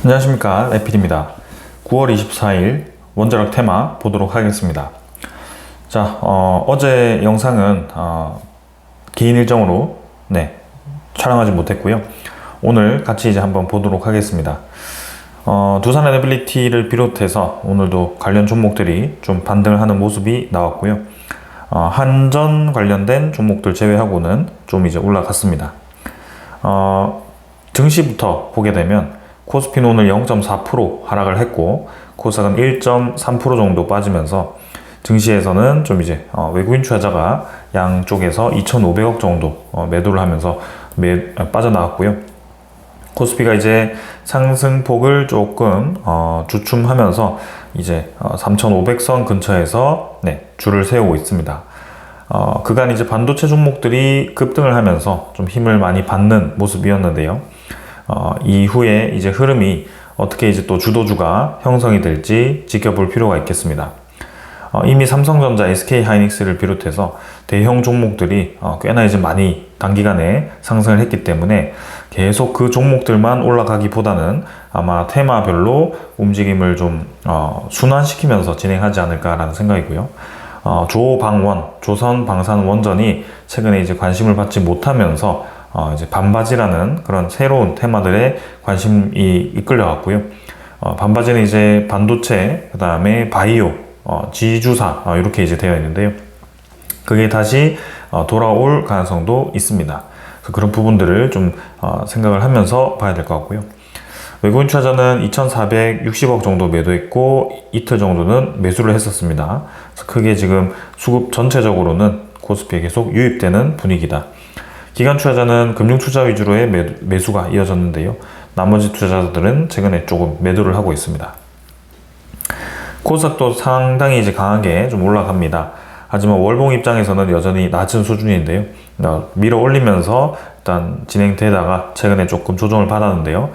안녕하십니까, 에필입니다. 9월 24일 원자력 테마 보도록 하겠습니다. 자, 어제 영상은 개인 일정으로 촬영하지 못했고요. 오늘 같이 이제 한번 보도록 하겠습니다. 두산 에너빌리티를 비롯해서 오늘도 관련 종목들이 좀 반등을 하는 모습이 나왔고요. 한전 관련된 종목들 제외하고는 좀 이제 올라갔습니다. 증시부터 보게 되면 코스피는 오늘 0.4% 하락을 했고 코스닥은 1.3% 정도 빠지면서 증시에서는 좀 이제 외국인 투자자가 양쪽에서 2,500억 정도 매도를 하면서 빠져나왔고요. 코스피가 이제 상승폭을 조금 주춤하면서 이제 3,500선 근처에서 줄을 세우고 있습니다. 그간 이제 반도체 종목들이 급등을 하면서 좀 힘을 많이 받는 모습이었는데요. 이후에 이제 흐름이 어떻게 이제 또 주도주가 형성이 될지 지켜볼 필요가 있겠습니다. 이미 삼성전자, SK하이닉스를 비롯해서 대형 종목들이 꽤나 이제 많이 단기간에 상승을 했기 때문에 계속 그 종목들만 올라가기보다는 아마 테마별로 움직임을 좀 순환시키면서 진행하지 않을까라는 생각이고요. 조방원, 조선방산원전이 최근에 이제 관심을 받지 못하면서 이제 반바지라는 그런 새로운 테마들에 관심이 이끌려갔고요. 반바지는 이제 반도체, 그 다음에 바이오, 지주사 이렇게 이제 되어 있는데요. 그게 다시 돌아올 가능성도 있습니다. 그래서 그런 부분들을 좀 생각을 하면서 봐야 될 것 같고요. 외국인 투자자는 2,460억 정도 매도했고 이틀 정도는 매수를 했었습니다. 그래서 크게 지금 수급 전체적으로는 코스피에 계속 유입되는 분위기다. 기관 투자자는 금융 투자 위주로의 매수가 이어졌는데요. 나머지 투자자들은 최근에 조금 매도를 하고 있습니다. 코스닥도 상당히 이제 강하게 좀 올라갑니다. 하지만 월봉 입장에서는 여전히 낮은 수준인데요. 밀어 올리면서 일단 진행되다가 최근에 조금 조정을 받았는데요.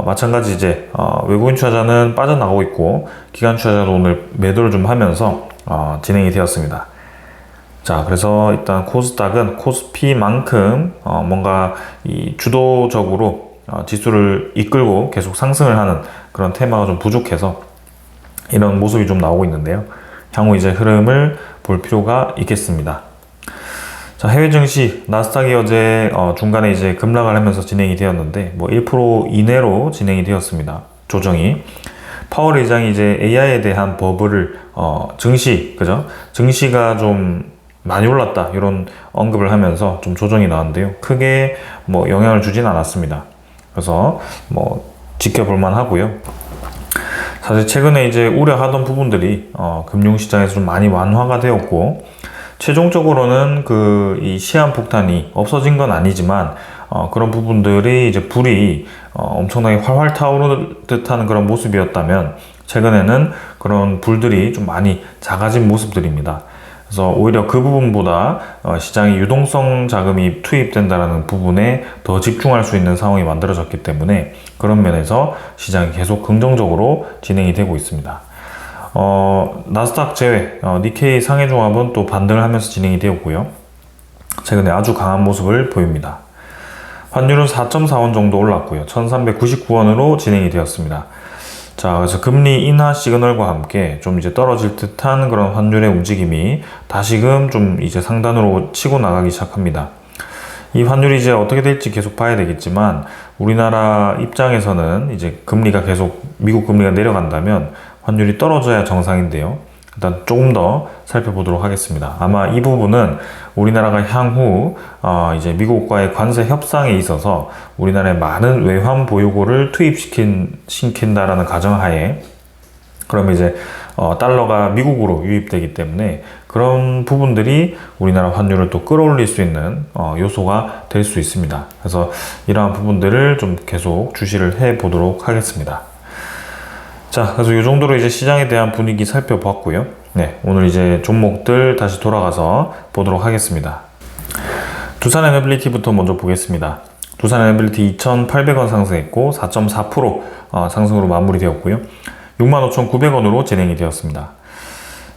마찬가지 이제 외국인 투자자는 빠져나가고 있고 기관 투자자도 오늘 매도를 좀 하면서 진행이 되었습니다. 자, 그래서 일단 코스닥은 코스피만큼 뭔가 이 주도적으로 지수를 이끌고 계속 상승을 하는 그런 테마가 좀 부족해서 이런 모습이 좀 나오고 있는데요. 향후 이제 흐름을 볼 필요가 있겠습니다. 자, 해외 증시 나스닥이 어제 중간에 이제 급락을 하면서 진행이 되었는데 뭐 1% 이내로 진행이 되었습니다. 조정이. 파월 의장이 이제 AI에 대한 버블을 증시가 좀 많이 올랐다 이런 언급을 하면서 좀 조정이 나왔는데요. 크게 뭐 영향을 주진 않았습니다. 그래서 뭐 지켜볼만 하고요. 사실 최근에 이제 우려하던 부분들이 금융시장에서 좀 많이 완화가 되었고 최종적으로는 이 시한폭탄이 없어진 건 아니지만 그런 부분들이 이제 불이 엄청나게 활활 타오르는 듯한 그런 모습이었다면 최근에는 그런 불들이 좀 많이 작아진 모습들입니다. 그래서 오히려 그 부분보다 시장이 유동성 자금이 투입된다는 부분에 더 집중할 수 있는 상황이 만들어졌기 때문에 그런 면에서 시장이 계속 긍정적으로 진행이 되고 있습니다. 나스닥 제외 니케이 상해종합은 또 반등을 하면서 진행이 되었고요. 최근에 아주 강한 모습을 보입니다. 환율은 4.4원 정도 올랐고요. 1399원으로 진행이 되었습니다. 자, 그래서 금리 인하 시그널과 함께 좀 이제 떨어질 듯한 그런 환율의 움직임이 다시금 좀 이제 상단으로 치고 나가기 시작합니다. 이 환율이 이제 어떻게 될지 계속 봐야 되겠지만 우리나라 입장에서는 이제 미국 금리가 내려간다면 환율이 떨어져야 정상인데요. 일단 조금 더 살펴보도록 하겠습니다. 아마 이 부분은 우리나라가 향후 이제 미국과의 관세 협상에 있어서 우리나라에 많은 외환 보유고를 투입시킨다라는 가정하에 그러면 이제 달러가 미국으로 유입되기 때문에 그런 부분들이 우리나라 환율을 또 끌어올릴 수 있는 요소가 될 수 있습니다. 그래서 이러한 부분들을 좀 계속 주시를 해 보도록 하겠습니다. 자, 그래서 이 정도로 이제 시장에 대한 분위기 살펴봤고요. 오늘 이제 종목들 다시 돌아가서 보도록 하겠습니다. 두산 에너빌리티부터 먼저 보겠습니다. 두산 에너빌리티 2,800원 상승했고 4.4% 상승으로 마무리되었고요. 65,900원으로 진행이 되었습니다.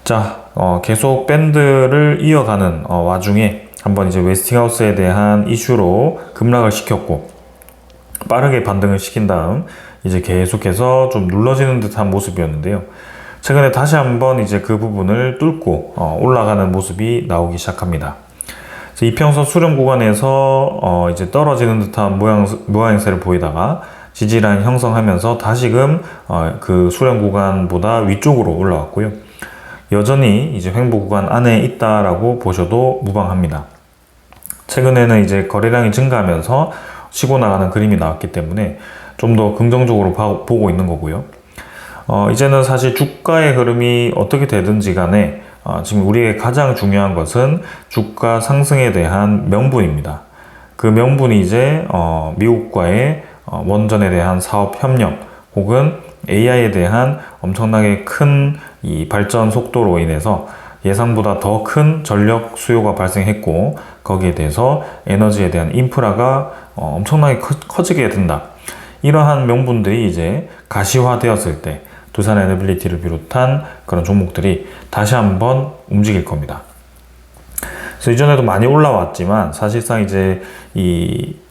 자, 계속 밴드를 이어가는 와중에 한번 이제 웨스팅하우스에 대한 이슈로 급락을 시켰고 빠르게 반등을 시킨 다음 이제 계속해서 좀 눌러지는 듯한 모습이었는데요. 최근에 다시 한번 이제 그 부분을 뚫고 올라가는 모습이 나오기 시작합니다. 이평선 수렴 구간에서 이제 떨어지는 듯한 모양새를 보이다가 지지라인 형성하면서 다시금 그 수렴 구간보다 위쪽으로 올라왔고요. 여전히 이제 횡보 구간 안에 있다라고 보셔도 무방합니다. 최근에는 이제 거래량이 증가하면서 치고 나가는 그림이 나왔기 때문에 좀 더 긍정적으로 보고 있는 거고요. 이제는 사실 주가의 흐름이 어떻게 되든지 간에 지금 우리의 가장 중요한 것은 주가 상승에 대한 명분입니다. 그 명분이 이제 미국과의 원전에 대한 사업 협력 혹은 AI에 대한 엄청나게 큰 이 발전 속도로 인해서 예상보다 더 큰 전력 수요가 발생했고 거기에 대해서 에너지에 대한 인프라가 엄청나게 커지게 된다. 이러한 명분들이 이제 가시화되었을 때 두산 에너빌리티를 비롯한 그런 종목들이 다시 한번 움직일 겁니다. 그래서 이전에도 많이 올라왔지만 사실상 이제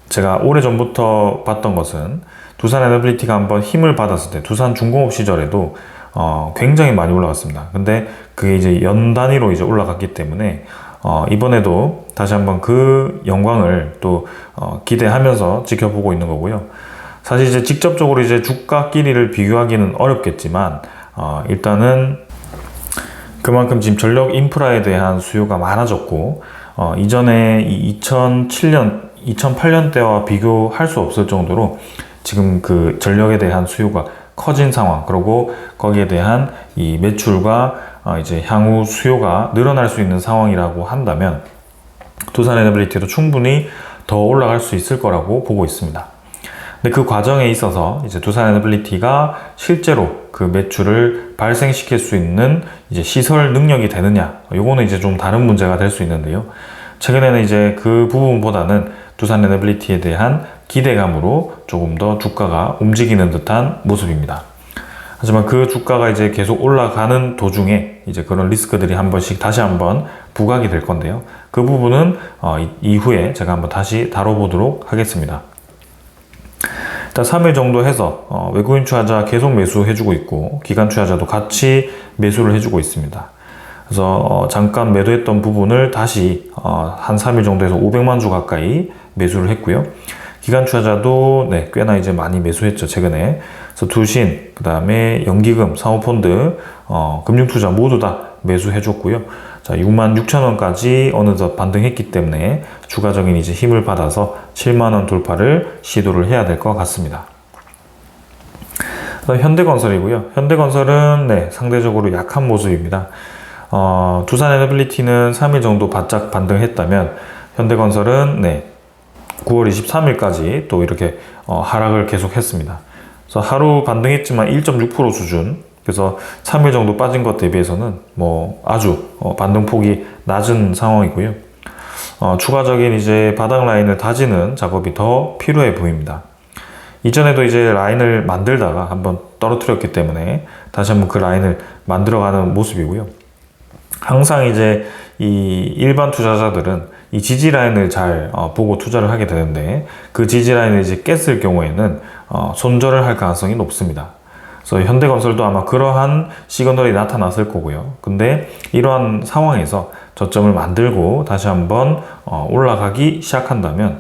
제가 오래전부터 봤던 것은 두산 에너빌리티가 한번 힘을 받았을 때 두산 중공업 시절에도 굉장히 많이 올라갔습니다. 근데 그게 이제 연 단위로 이제 올라갔기 때문에 이번에도 다시 한번 그 영광을 또 기대하면서 지켜보고 있는 거고요. 사실 이제 직접적으로 이제 주가끼리를 비교하기는 어렵겠지만 일단은 그만큼 지금 전력 인프라에 대한 수요가 많아졌고 이전에 2007년, 2008년대와 비교할 수 없을 정도로 지금 그 전력에 대한 수요가 커진 상황, 그리고 거기에 대한 이 매출과 이제 향후 수요가 늘어날 수 있는 상황이라고 한다면 두산 에너빌리티도 충분히 더 올라갈 수 있을 거라고 보고 있습니다. 근데 그 과정에 있어서 이제 두산 에너빌리티가 실제로 그 매출을 발생시킬 수 있는 이제 시설 능력이 되느냐, 요거는 이제 좀 다른 문제가 될 수 있는데요. 최근에는 이제 그 부분보다는 두산 에너빌리티에 대한 기대감으로 조금 더 주가가 움직이는 듯한 모습입니다. 하지만 그 주가가 이제 계속 올라가는 도중에 이제 그런 리스크들이 한 번씩 다시 한번 부각이 될 건데요. 그 부분은 이후에 제가 한번 다시 다뤄보도록 하겠습니다. 일단 3일 정도 해서 외국인 투자자 계속 매수해주고 있고 기관 투자자도 같이 매수를 해주고 있습니다. 그래서 잠깐 매도했던 부분을 다시 한 3일 정도 해서 500만 주 가까이 매수를 했고요. 기관 투자자도 꽤나 이제 많이 매수했죠, 최근에. 그래서 투신, 그 다음에 연기금, 사모펀드, 금융투자 모두 다 매수해줬고요. 자, 66,000원까지 어느덧 반등했기 때문에 추가적인 이제 힘을 받아서 7만원 돌파를 시도를 해야 될 것 같습니다. 그다음 현대건설이고요. 현대건설은 상대적으로 약한 모습입니다. 두산 에너빌리티는 3일 정도 바짝 반등했다면 현대건설은 9월 23일까지 또 이렇게 하락을 계속 했습니다. 그래서 하루 반등했지만 1.6% 수준, 그래서 3일 정도 빠진 것 대비해서는 아주 반등폭이 낮은 상황이고요. 추가적인 이제 바닥 라인을 다지는 작업이 더 필요해 보입니다. 이전에도 이제 라인을 만들다가 한번 떨어뜨렸기 때문에 다시 한번 그 라인을 만들어가는 모습이고요. 항상 이제 이 일반 투자자들은 이 지지 라인을 잘 보고 투자를 하게 되는데 그 지지 라인을 이제 깼을 경우에는 손절을 할 가능성이 높습니다. 그래서 현대건설도 아마 그러한 시그널이 나타났을 거고요. 근데 이러한 상황에서 저점을 만들고 다시 한번 올라가기 시작한다면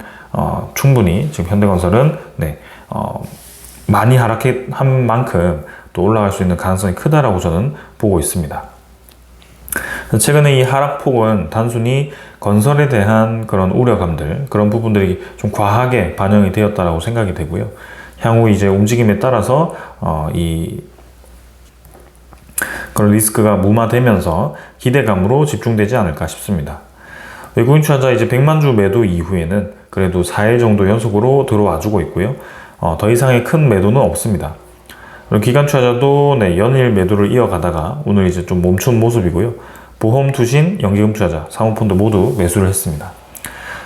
충분히 지금 현대건설은 많이 하락한 만큼 또 올라갈 수 있는 가능성이 크다라고 저는 보고 있습니다. 최근에 이 하락폭은 단순히 건설에 대한 그런 우려감들, 그런 부분들이 좀 과하게 반영이 되었다라고 생각이 되고요. 향후 이제 움직임에 따라서 그런 리스크가 무마되면서 기대감으로 집중되지 않을까 싶습니다. 외국인 투자자 이제 100만 주 매도 이후에는 그래도 4일 정도 연속으로 들어와주고 있고요. 더 이상의 큰 매도는 없습니다. 그리고 기관 투자자도 연일 매도를 이어가다가 오늘 이제 좀 멈춘 모습이고요. 보험, 투신, 연기금 투자자, 사모펀드 모두 매수를 했습니다.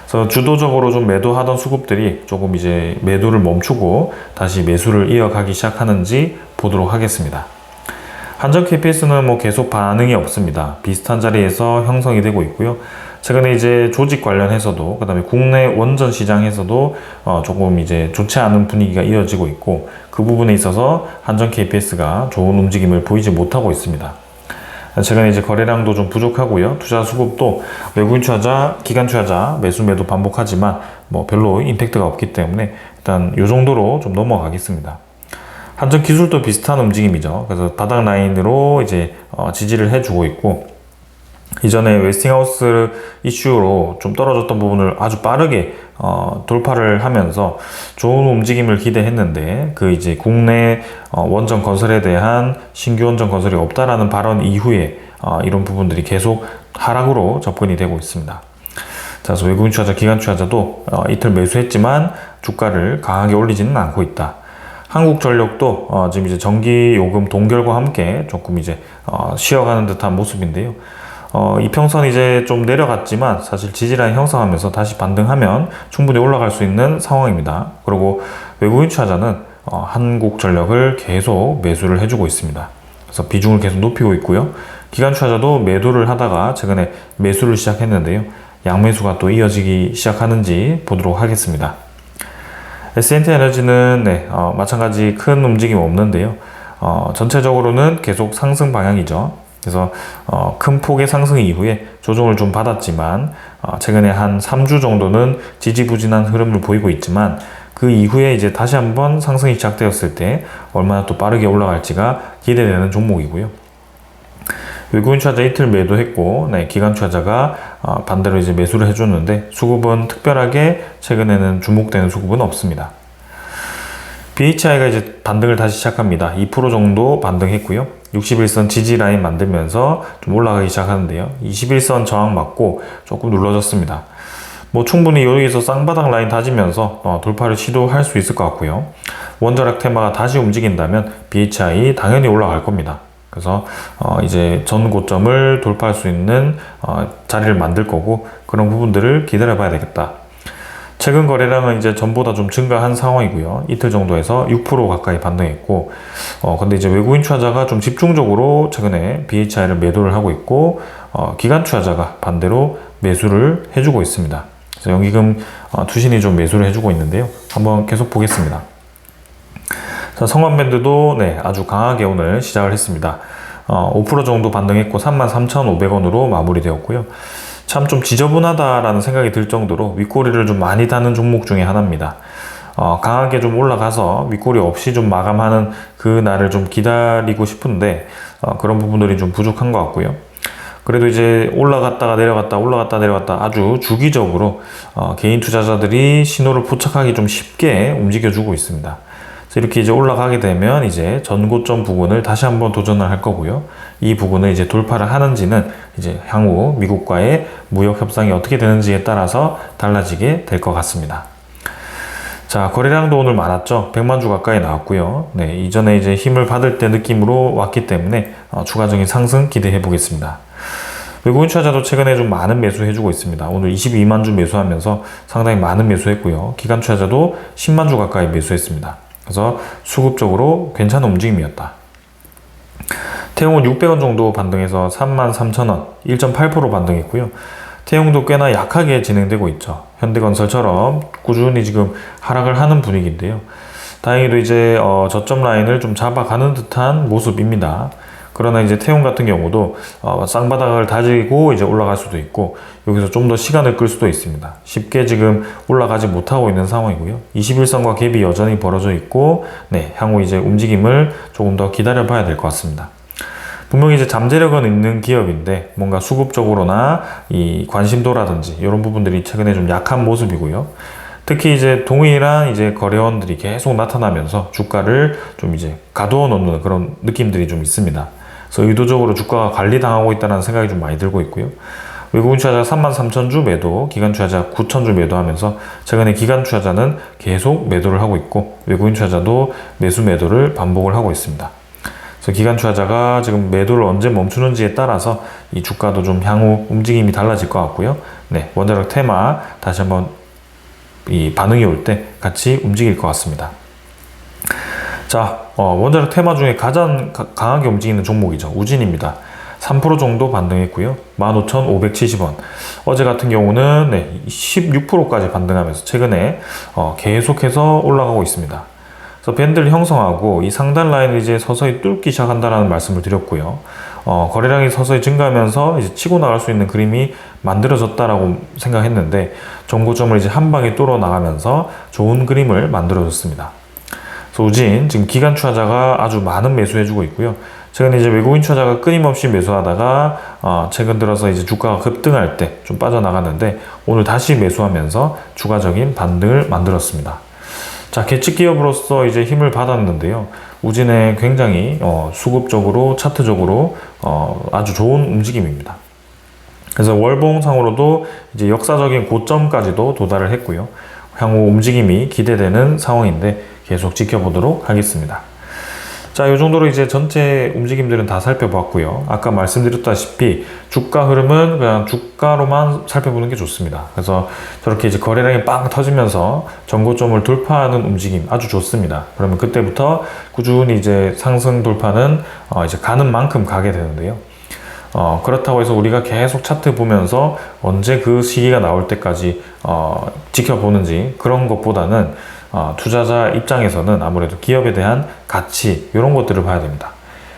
그래서 주도적으로 좀 매도하던 수급들이 조금 이제 매도를 멈추고 다시 매수를 이어가기 시작하는지 보도록 하겠습니다. 한전 KPS는 계속 반응이 없습니다. 비슷한 자리에서 형성이 되고 있고요. 최근에 이제 조직 관련해서도, 그 다음에 국내 원전 시장에서도 조금 이제 좋지 않은 분위기가 이어지고 있고, 그 부분에 있어서 한전 KPS가 좋은 움직임을 보이지 못하고 있습니다. 최근에 이제 거래량도 좀 부족하고요. 투자 수급도 외국인 투자자, 기관 투자자 매수 매도 반복하지만 뭐 별로 임팩트가 없기 때문에 일단 이 정도로 좀 넘어가겠습니다. 한전 기술도 비슷한 움직임이죠. 그래서 바닥 라인으로 이제 지지를 해주고 있고, 이전에 웨스팅하우스 이슈로 좀 떨어졌던 부분을 아주 빠르게 돌파를 하면서 좋은 움직임을 기대했는데, 그 이제 국내 원전 건설에 대한 신규 원전 건설이 없다라는 발언 이후에 이런 부분들이 계속 하락으로 접근이 되고 있습니다. 자, 그래서 외국인 투자자, 기관 투자자도 이틀 매수했지만 주가를 강하게 올리지는 않고 있다. 한국전력도 지금 이제 전기 요금 동결과 함께 조금 이제 쉬어가는 듯한 모습인데요. 이평선 이제 좀 내려갔지만 사실 지지라인 형성하면서 다시 반등하면 충분히 올라갈 수 있는 상황입니다. 그리고 외국인 투자자는 한국전력을 계속 매수를 해주고 있습니다. 그래서 비중을 계속 높이고 있고요. 기관 투자자도 매도를 하다가 최근에 매수를 시작했는데요. 양매수가 또 이어지기 시작하는지 보도록 하겠습니다. S&T에너지는 마찬가지 큰 움직임 없는데요. 전체적으로는 계속 상승 방향이죠. 그래서 큰 폭의 상승 이후에 조정을 좀 받았지만 최근에 한 3주 정도는 지지부진한 흐름을 보이고 있지만, 그 이후에 이제 다시 한번 상승이 시작되었을 때 얼마나 또 빠르게 올라갈지가 기대되는 종목이고요. 외국인 투자자 이틀 매도했고, 기관 투자자가 반대로 이제 매수를 해줬는데, 수급은 특별하게 최근에는 주목되는 수급은 없습니다. BHI가 이제 반등을 다시 시작합니다. 2% 정도 반등했고요. 61선 지지 라인 만들면서 좀 올라가기 시작하는데요. 21선 저항 맞고 조금 눌러졌습니다. 뭐 충분히 여기서 쌍바닥 라인 다지면서 돌파를 시도할 수 있을 것 같고요. 원자력 테마가 다시 움직인다면 BHI 당연히 올라갈 겁니다. 그래서 이제 전 고점을 돌파할 수 있는 자리를 만들 거고, 그런 부분들을 기다려 봐야 되겠다. 최근 거래량은 이제 전보다 좀 증가한 상황이고요. 이틀 정도에서 6% 가까이 반등했고, 근데 이제 외국인 투자자가 좀 집중적으로 최근에 BHI를 매도를 하고 있고, 기관 투자자가 반대로 매수를 해주고 있습니다. 그래서 연기금 투신이 좀 매수를 해주고 있는데요. 한번 계속 보겠습니다. 자, 성원밴드도 아주 강하게 오늘 시작을 했습니다. 5% 정도 반등했고 33,500원으로 마무리되었고요. 참 좀 지저분하다라는 생각이 들 정도로 윗꼬리를 좀 많이 다는 종목 중에 하나입니다. 강하게 좀 올라가서 윗꼬리 없이 좀 마감하는 그 날을 좀 기다리고 싶은데 그런 부분들이 좀 부족한 것 같고요. 그래도 이제 올라갔다가 내려갔다 올라갔다 내려갔다 아주 주기적으로 개인 투자자들이 신호를 포착하기 좀 쉽게 움직여주고 있습니다. 그래서 이렇게 이제 올라가게 되면 이제 전고점 부근을 다시 한번 도전을 할 거고요. 이 부근을 이제 돌파를 하는지는 이제 향후 미국과의 무역 협상이 어떻게 되는지에 따라서 달라지게 될 것 같습니다. 자, 거래량도 오늘 많았죠. 100만 주 가까이 나왔고요. 이전에 이제 힘을 받을 때 느낌으로 왔기 때문에 추가적인 상승 기대해 보겠습니다. 외국인 투자자도 최근에 좀 많은 매수 해주고 있습니다. 오늘 22만 주 매수하면서 상당히 많은 매수했고요. 기관 투자자도 10만 주 가까이 매수했습니다. 그래서 수급적으로 괜찮은 움직임이었다. 태용은 600원 정도 반등해서 33,000원, 1.8% 반등했고요. 태용도 꽤나 약하게 진행되고 있죠. 현대건설처럼 꾸준히 지금 하락을 하는 분위기인데요. 다행히도 이제 저점 라인을 좀 잡아가는 듯한 모습입니다. 그러나 이제 태용 같은 경우도 쌍바닥을 다지고 이제 올라갈 수도 있고, 여기서 좀 더 시간을 끌 수도 있습니다. 쉽게 지금 올라가지 못하고 있는 상황이고요. 21선과 갭이 여전히 벌어져 있고, 향후 이제 움직임을 조금 더 기다려 봐야 될 것 같습니다. 분명히 이제 잠재력은 있는 기업인데 뭔가 수급적으로나 이 관심도라든지 이런 부분들이 최근에 좀 약한 모습이고요. 특히 이제 동일한 이제 거래원들이 계속 나타나면서 주가를 좀 이제 가두어 놓는 그런 느낌들이 좀 있습니다. 그래서 의도적으로 주가가 관리당하고 있다는 생각이 좀 많이 들고 있고요. 외국인 투자자 33,000주 매도, 기관 투자자 9,000주 매도하면서 최근에 기관 투자자는 계속 매도를 하고 있고, 외국인 투자자도 매수 매도를 반복을 하고 있습니다. 그래서 기관 투자자가 지금 매도를 언제 멈추는지에 따라서 이 주가도 좀 향후 움직임이 달라질 것 같고요. 원자력 테마 다시 한번 이 반응이 올 때 같이 움직일 것 같습니다. 자, 원자력 테마 중에 가장 강하게 움직이는 종목이죠. 우진입니다. 3% 정도 반등했고요. 15,570원. 어제 같은 경우는 16%까지 반등하면서 최근에 계속해서 올라가고 있습니다. 그래서 밴드를 형성하고 이 상단 라인을 이제 서서히 뚫기 시작한다라는 말씀을 드렸고요. 거래량이 서서히 증가하면서 이제 치고 나갈 수 있는 그림이 만들어졌다라고 생각했는데 정고점을 이제 한 방에 뚫어 나가면서 좋은 그림을 만들어줬습니다. 그래서 우진 지금 기관 투자자가 아주 많은 매수해주고 있고요. 최근에 이제 외국인 투자자가 끊임없이 매수하다가 최근 들어서 이제 주가가 급등할 때 좀 빠져나갔는데 오늘 다시 매수하면서 추가적인 반등을 만들었습니다. 자, 개측 기업으로서 이제 힘을 받았는데요. 우진의 굉장히 수급적으로 차트적으로 아주 좋은 움직임입니다. 그래서 월봉상으로도 이제 역사적인 고점까지도 도달을 했고요. 향후 움직임이 기대되는 상황인데 계속 지켜보도록 하겠습니다. 자, 이 정도로 이제 전체 움직임들은 다 살펴봤고요. 아까 말씀드렸다시피 주가 흐름은 그냥 주가로만 살펴보는 게 좋습니다. 그래서 저렇게 이제 거래량이 빵 터지면서 전고점을 돌파하는 움직임 아주 좋습니다. 그러면 그때부터 꾸준히 이제 상승 돌파는 이제 가는 만큼 가게 되는데요. 그렇다고 해서 우리가 계속 차트 보면서 언제 그 시기가 나올 때까지 지켜보는지 그런 것보다는 투자자 입장에서는 아무래도 기업에 대한 가치 이런 것들을 봐야 됩니다.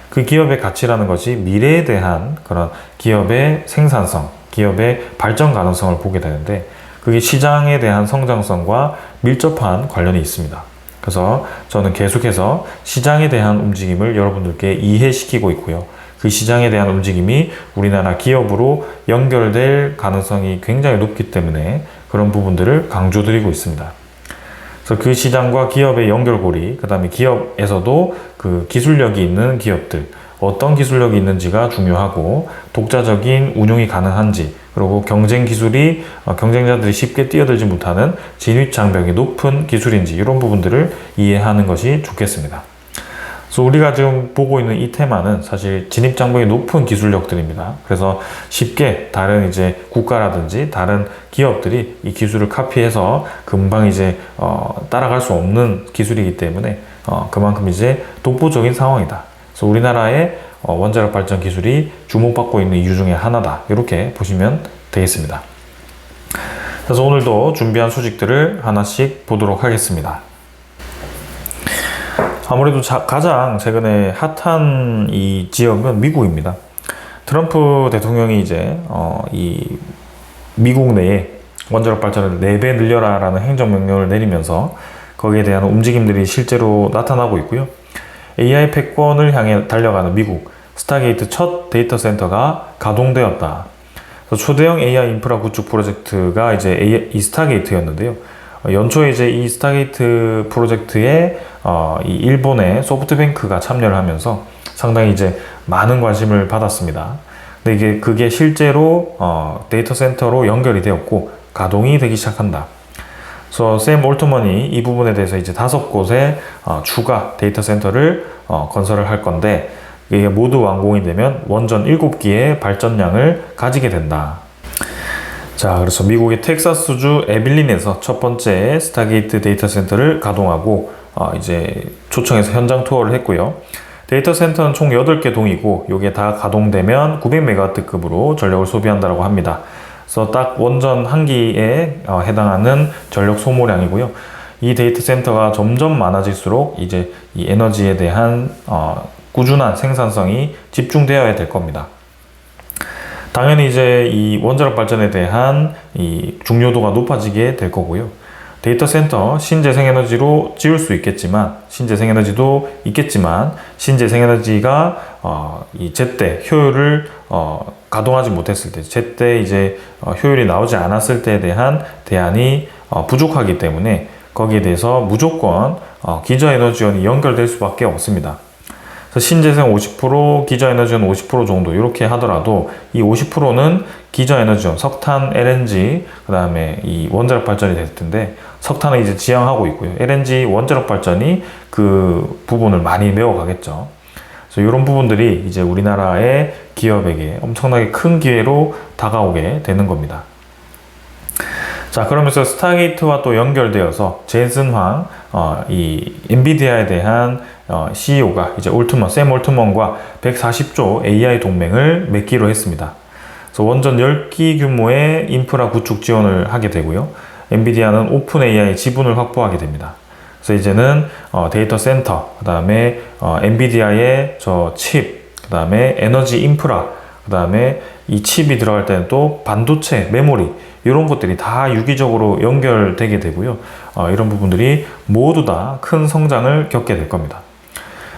그 기업의 가치라는 것이 미래에 대한 그런 기업의 생산성, 기업의 발전 가능성을 보게 되는데 그게 시장에 대한 성장성과 밀접한 관련이 있습니다. 그래서 저는 계속해서 시장에 대한 움직임을 여러분들께 이해시키고 있고요. 그 시장에 대한 움직임이 우리나라 기업으로 연결될 가능성이 굉장히 높기 때문에 그런 부분들을 강조드리고 있습니다. 그래서 그 시장과 기업의 연결고리, 그 다음에 기업에서도 그 기술력이 있는 기업들, 어떤 기술력이 있는지가 중요하고 독자적인 운용이 가능한지, 그리고 경쟁 기술이 경쟁자들이 쉽게 뛰어들지 못하는 진입장벽이 높은 기술인지 이런 부분들을 이해하는 것이 좋겠습니다. 그래서 우리가 지금 보고 있는 이 테마는 사실 진입장벽이 높은 기술력들입니다. 그래서 쉽게 다른 이제 국가라든지 다른 기업들이 이 기술을 카피해서 금방 이제 따라갈 수 없는 기술이기 때문에 그만큼 이제 독보적인 상황이다. 그래서 우리나라의 원자력 발전 기술이 주목받고 있는 이유 중에 하나다. 이렇게 보시면 되겠습니다. 그래서 오늘도 준비한 소식들을 하나씩 보도록 하겠습니다. 아무래도 가장 최근에 핫한 이 지역은 미국입니다. 트럼프 대통령이 이제 이 미국 내에 원자력 발전을 4배 늘려라라는 행정명령을 내리면서 거기에 대한 움직임들이 실제로 나타나고 있고요. AI 패권을 향해 달려가는 미국 스타게이트 첫 데이터 센터가 가동되었다. 그래서 초대형 AI 인프라 구축 프로젝트가 이제 이 스타게이트였는데요. 연초에 이제 이 스타게이트 프로젝트에 이 일본의 소프트뱅크가 참여를 하면서 상당히 이제 많은 관심을 받았습니다. 근데 그게 실제로 데이터 센터로 연결이 되었고 가동이 되기 시작한다. 그래서 샘 올트먼이 이 부분에 대해서 이제 5곳에 추가 데이터 센터를 건설을 할 건데 이게 모두 완공이 되면 원전 7기의 발전량을 가지게 된다. 자, 그래서 미국의 텍사스주 에빌린에서 첫 번째 스타게이트 데이터 센터를 가동하고 이제 초청해서 현장 투어를 했고요. 데이터 센터는 총 8개 동이고 이게 다 가동되면 900메가와트급으로 전력을 소비한다고 합니다. 그래서 딱 원전 1기에 해당하는 전력 소모량이고요. 이 데이터 센터가 점점 많아질수록 이제 이 에너지에 대한 꾸준한 생산성이 집중되어야 될 겁니다. 당연히 이제 이 원자력 발전에 대한 이 중요도가 높아지게 될 거고요. 데이터 센터 신재생에너지로 지을 수 있겠지만 신재생에너지도 있겠지만 신재생에너지가 이 제때 효율을 가동하지 못했을 때 제때 이제 효율이 나오지 않았을 때에 대한 대안이 부족하기 때문에 거기에 대해서 무조건 기저에너지원이 연결될 수밖에 없습니다. 그래서 신재생 50%, 기저에너지원 50% 정도 이렇게 하더라도 이 50%는 기저에너지원, 석탄, LNG, 그 다음에 이 원자력 발전이 될 텐데 석탄은 이제 지향하고 있고요. LNG 원자력 발전이 그 부분을 많이 메워가겠죠. 그래서 이런 부분들이 이제 우리나라의 기업에게 엄청나게 큰 기회로 다가오게 되는 겁니다. 자, 그러면서 스타게이트와 또 연결되어서 젠슨 황, 이 엔비디아에 대한 CEO가 이제 샘 올트먼과 140조 AI 동맹을 맺기로 했습니다. 그래서 원전 10기 규모의 인프라 구축 지원을 하게 되고요. 엔비디아는 오픈 AI 지분을 확보하게 됩니다. 그래서 이제는 데이터 센터, 그 다음에 엔비디아의 저 칩, 그 다음에 에너지 인프라, 그 다음에 이 칩이 들어갈 때는 또 반도체, 메모리 이런 것들이 다 유기적으로 연결되게 되고요. 이런 부분들이 모두 다 큰 성장을 겪게 될 겁니다.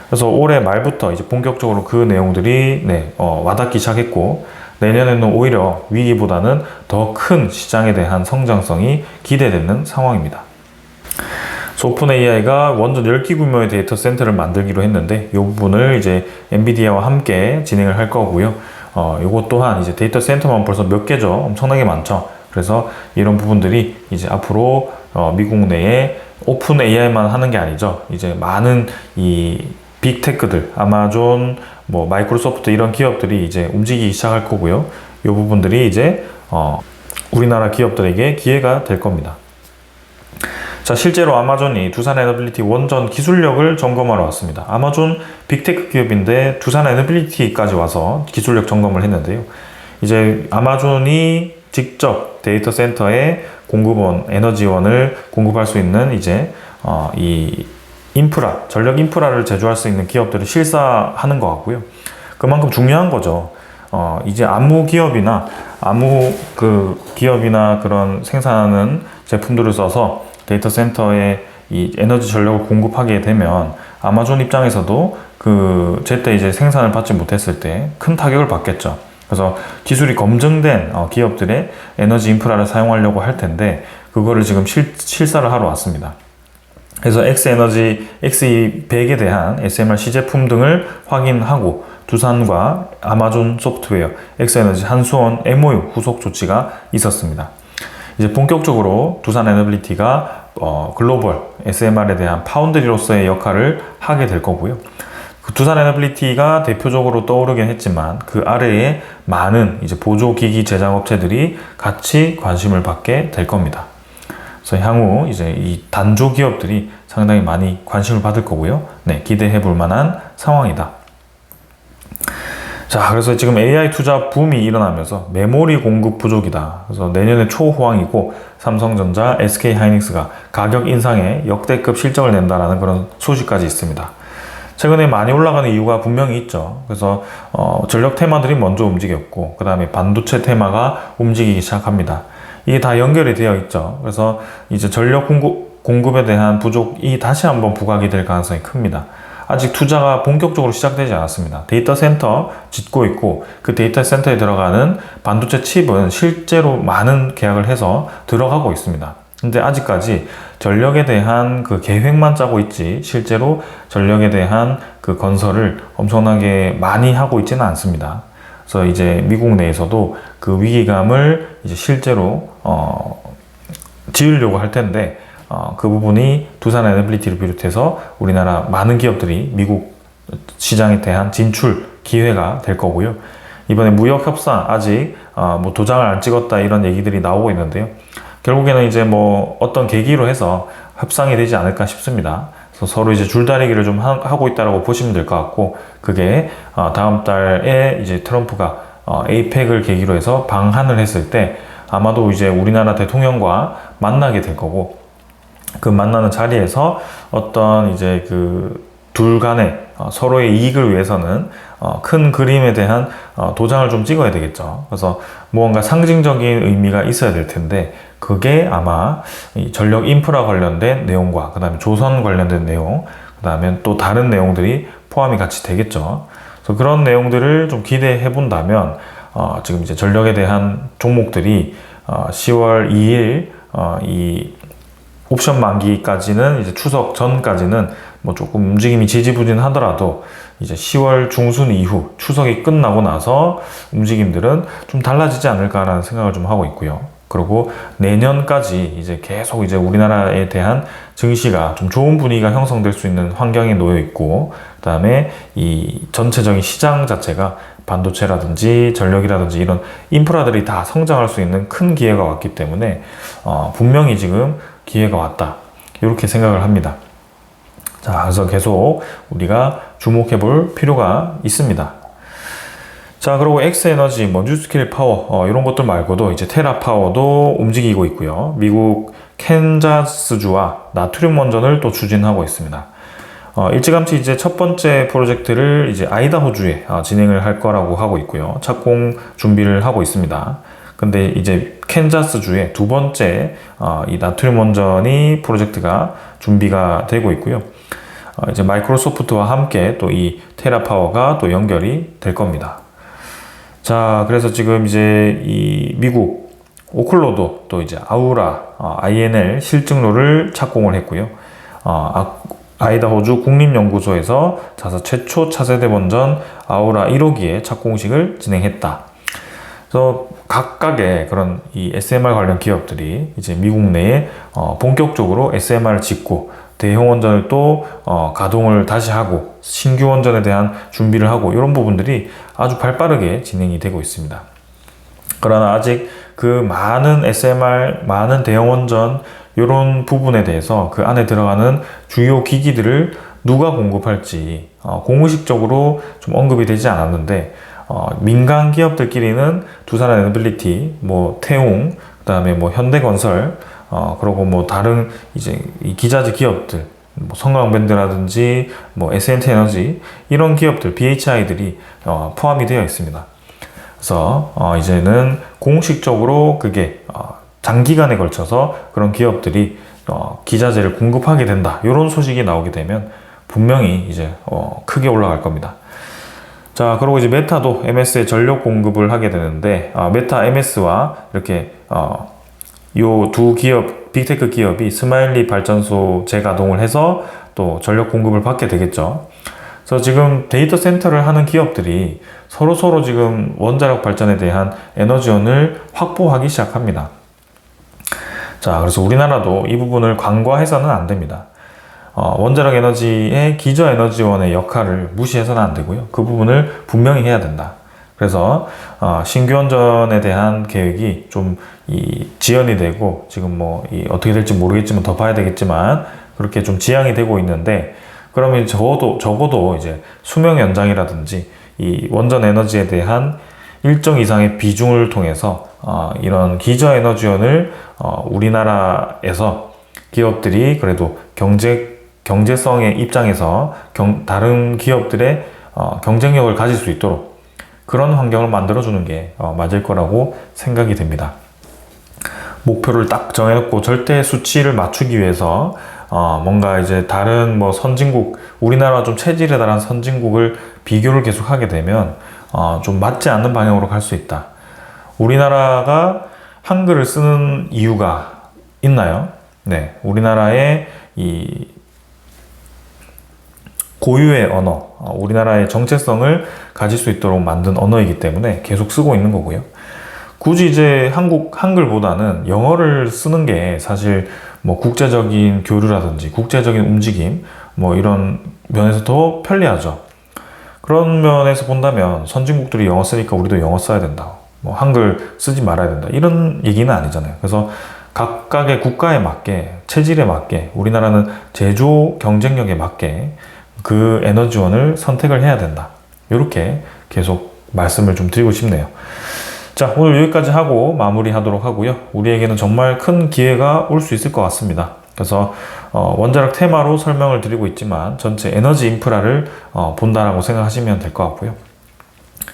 그래서 올해 말부터 이제 본격적으로 그 내용들이 와닿기 시작했고, 내년에는 오히려 위기보다는 더 큰 시장에 대한 성장성이 기대되는 상황입니다. 오픈 AI가 원전 10기 규모의 데이터 센터를 만들기로 했는데, 이 부분을 이제 엔비디아와 함께 진행을 할 거고요. 이것 또한 이제 데이터 센터만 벌써 몇 개죠. 엄청나게 많죠. 그래서 이런 부분들이 이제 앞으로 미국 내에 오픈 AI만 하는 게 아니죠. 이제 많은 이 빅테크들, 아마존, 뭐 마이크로소프트 이런 기업들이 이제 움직이기 시작할 거고요. 이 부분들이 이제 우리나라 기업들에게 기회가 될 겁니다. 자, 실제로 아마존이 두산 에너빌리티 원전 기술력을 점검하러 왔습니다. 아마존 빅테크 기업인데 두산 에너빌리티까지 와서 기술력 점검을 했는데요. 이제 아마존이 직접 데이터 센터에 공급원, 에너지원을 공급할 수 있는 이제 이 인프라, 전력 인프라를 제조할 수 있는 기업들을 실사하는 것 같고요. 그만큼 중요한 거죠. 이제 아무 기업이나 그런 생산하는 제품들을 써서 데이터 센터에 이 에너지 전력을 공급하게 되면 아마존 입장에서도 제때 이제 생산을 받지 못했을 때 큰 타격을 받겠죠. 그래서 기술이 검증된 기업들의 에너지 인프라를 사용하려고 할 텐데, 그거를 지금 실사를 하러 왔습니다. 그래서 X100에 대한 SMR 제품 등을 확인하고 두산과 아마존 소프트웨어, X에너지, 한수원 MOU 후속 조치가 있었습니다. 이제 본격적으로 두산 에너빌리티가 글로벌 SMR에 대한 파운드리로서의 역할을 하게 될 거고요. 두산 에너빌리티가 대표적으로 떠오르긴 했지만 그 아래에 많은 이제 보조기기 제작업체들이 같이 관심을 받게 될 겁니다. 그래서 향후 이제 이 단조 기업들이 상당히 많이 관심을 받을 거고요. 기대해 볼 만한 상황이다. 자, 그래서 지금 AI 투자 붐이 일어나면서 메모리 공급 부족이다. 그래서 내년에 초호황이고 삼성전자, SK하이닉스가 가격 인상에 역대급 실적을 낸다라는 그런 소식까지 있습니다. 최근에 많이 올라가는 이유가 분명히 있죠. 그래서 전력 테마들이 먼저 움직였고, 그 다음에 반도체 테마가 움직이기 시작합니다. 이게 다 연결이 되어 있죠. 그래서 이제 전력 공급에 대한 부족이 다시 한번 부각이 될 가능성이 큽니다. 아직 투자가 본격적으로 시작되지 않았습니다. 데이터 센터 짓고 있고, 그 데이터 센터에 들어가는 반도체 칩은 실제로 많은 계약을 해서 들어가고 있습니다. 근데 아직까지 전력에 대한 그 계획만 짜고 있지, 실제로 전력에 대한 그 건설을 엄청나게 많이 하고 있지는 않습니다. 그래서 이제 미국 내에서도 그 위기감을 이제 실제로 지으려고 할 텐데, 그 부분이 두산 에너빌리티를 비롯해서 우리나라 많은 기업들이 미국 시장에 대한 진출 기회가 될 거고요. 이번에 무역 협상 아직 뭐 도장을 안 찍었다 이런 얘기들이 나오고 있는데요. 결국에는 이제 뭐 어떤 계기로 해서 협상이 되지 않을까 싶습니다. 그래서 서로 이제 줄다리기를 좀 하고 있다라고 보시면 될 것 같고, 그게 다음 달에 이제 트럼프가 에이펙을 계기로 해서 방한을 했을 때 아마도 이제 우리나라 대통령과 만나게 될 거고, 그 만나는 자리에서 어떤 이제 둘 간의 서로의 이익을 위해서는 큰 그림에 대한 도장을 좀 찍어야 되겠죠. 그래서 무언가 상징적인 의미가 있어야 될 텐데, 그게 아마 이 전력 인프라 관련된 내용과 그 다음에 조선 관련된 내용, 그 다음에 또 다른 내용들이 포함이 같이 되겠죠. 그래서 그런 내용들을 좀 기대해 본다면 지금 이제 전력에 대한 종목들이 10월 2일 이 옵션 만기까지는 이제 추석 전까지는 뭐 조금 움직임이 지지부진하더라도 이제 10월 중순 이후 추석이 끝나고 나서 움직임들은 좀 달라지지 않을까라는 생각을 좀 하고 있고요. 그리고 내년까지 이제 계속 이제 우리나라에 대한 증시가 좀 좋은 분위기가 형성될 수 있는 환경에 놓여 있고, 그 다음에 이 전체적인 시장 자체가 반도체라든지 전력이라든지 이런 인프라들이 다 성장할 수 있는 큰 기회가 왔기 때문에 분명히 지금 기회가 왔다, 이렇게 생각을 합니다. 자, 그래서 계속 우리가 주목해 볼 필요가 있습니다. 자, 그리고 엑스에너지, 뭐 뉴스킬 파워 이런 것들 말고도 이제 테라파워도 움직이고 있고요. 미국 캔자스주와 나트륨 원전을 또 추진하고 있습니다. 일찌감치 이제 첫 번째 프로젝트를 이제 아이다호주에 진행을 할 거라고 하고 있고요. 착공 준비를 하고 있습니다. 근데 이제 캔자스주의 두 번째 이 나트륨 원전이 프로젝트가 준비가 되고 있고요. 이제 마이크로소프트와 함께 또 이 테라파워가 또 연결이 될 겁니다. 자, 그래서 지금 이제 이 미국 오클로도 또 이제 아우라 INL 실증로를 착공을 했고요. 아이다호주 국립연구소에서 자사 최초 차세대 원전 아우라 1호기의 착공식을 진행했다. 그래서 각각의 그런 이 SMR 관련 기업들이 이제 미국 내에 본격적으로 SMR을 짓고 대형 원전을 또 가동을 다시 하고 신규 원전에 대한 준비를 하고 이런 부분들이 아주 발빠르게 진행이 되고 있습니다. 그러나 아직 그 많은 SMR, 많은 대형 원전 이런 부분에 대해서 그 안에 들어가는 주요 기기들을 누가 공급할지 공식적으로 좀 언급이 되지 않았는데 민간 기업들끼리는 두산에너빌리티, 뭐 태웅, 그다음에 뭐 현대건설, 그리고 뭐 다른 이제 이 기자재 기업들, 뭐 성강밴드라든지 뭐 SNT에너지 이런 기업들, BHI들이 포함이 되어 있습니다. 그래서 이제는 공식적으로 그게 장기간에 걸쳐서 그런 기업들이 기자재를 공급하게 된다. 이런 소식이 나오게 되면 분명히 이제 크게 올라갈 겁니다. 자, 그리고 이제 메타도 MS에 전력 공급을 하게 되는데 메타 MS와 이렇게 요 두 기업, 빅테크 기업이 스마일리 발전소 재가동을 해서 또 전력 공급을 받게 되겠죠. 그래서 지금 데이터 센터를 하는 기업들이 서로 지금 원자력 발전에 대한 에너지원을 확보하기 시작합니다. 자, 그래서 우리나라도 이 부분을 간과해서는 안 됩니다. 원자력 에너지의 기저 에너지원의 역할을 무시해서는 안 되고요. 그 부분을 분명히 해야 된다. 그래서 신규 원전에 대한 계획이 좀 지연이 되고 지금 뭐 어떻게 될지 모르겠지만 더 봐야 되겠지만 그렇게 좀 지양이 되고 있는데 그러면 적어도 이제 수명 연장이라든지 이 원전 에너지에 대한 일정 이상의 비중을 통해서 이런 기저 에너지원을 우리나라에서 기업들이 그래도 경제성의 입장에서 다른 기업들의 경쟁력을 가질 수 있도록 그런 환경을 만들어주는 게 맞을 거라고 생각이 됩니다. 목표를 딱 정해놓고 절대 수치를 맞추기 위해서 뭔가 이제 다른 뭐 선진국, 우리나라와 좀 체질에 달한 선진국을 비교를 계속 하게 되면 좀 맞지 않는 방향으로 갈 수 있다. 우리나라가 한글을 쓰는 이유가 있나요? 네, 우리나라의 이 고유의 언어, 우리나라의 정체성을 가질 수 있도록 만든 언어이기 때문에 계속 쓰고 있는 거고요. 굳이 이제 한글보다는 영어를 쓰는 게 사실 뭐 국제적인 교류라든지 국제적인 움직임 뭐 이런 면에서 더 편리하죠. 그런 면에서 본다면 선진국들이 영어 쓰니까 우리도 영어 써야 된다. 뭐 한글 쓰지 말아야 된다. 이런 얘기는 아니잖아요. 그래서 각각의 국가에 맞게, 체질에 맞게, 우리나라는 제조 경쟁력에 맞게 그 에너지원을 선택을 해야 된다. 이렇게 계속 말씀을 좀 드리고 싶네요. 자, 오늘 여기까지 하고 마무리하도록 하고요. 우리에게는 정말 큰 기회가 올 수 있을 것 같습니다. 그래서 원자력 테마로 설명을 드리고 있지만 전체 에너지 인프라를 본다라고 생각하시면 될 것 같고요.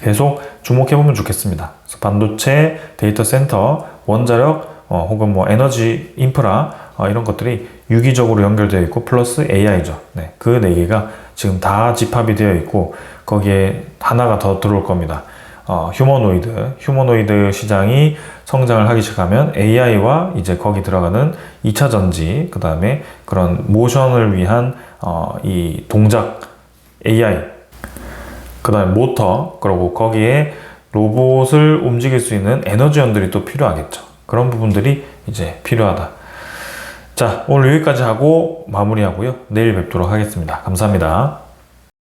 계속 주목해보면 좋겠습니다. 그래서 반도체, 데이터 센터, 원자력, 혹은 뭐 에너지 인프라 이런 것들이 유기적으로 연결되어 있고 플러스 AI죠. 네, 그 네 개가 지금 다 집합이 되어 있고 거기에 하나가 더 들어올 겁니다. 휴머노이드 시장이 성장을 하기 시작하면 AI와 이제 거기 들어가는 2차 전지, 그 다음에 그런 모션을 위한 이 동작 AI, 그 다음에 모터, 그리고 거기에 로봇을 움직일 수 있는 에너지원들이 또 필요하겠죠. 그런 부분들이 이제 필요하다. 자, 오늘 여기까지 하고 마무리하고요. 내일 뵙도록 하겠습니다. 감사합니다.